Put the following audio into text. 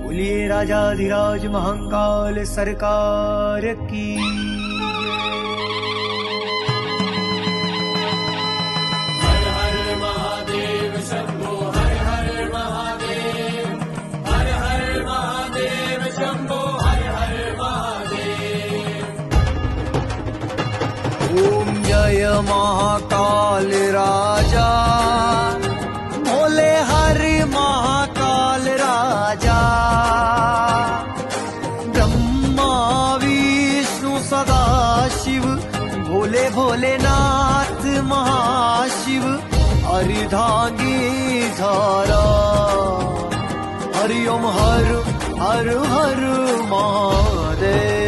बोलिए राजाधिराज महाकाल सरकार की। हर हर महादेव शंभो हर हर महादेव, हर हर महादेव शंभो हर हर महादेव। ओम जय महाकाल राजा, भोले हरि महाकाल राजा। ब्रह्मा विष्णु सदा शिव, भोले भोलेनाथ महाशिव। अर्धांगी धारा, हरि ओम हर हर हर महादेव।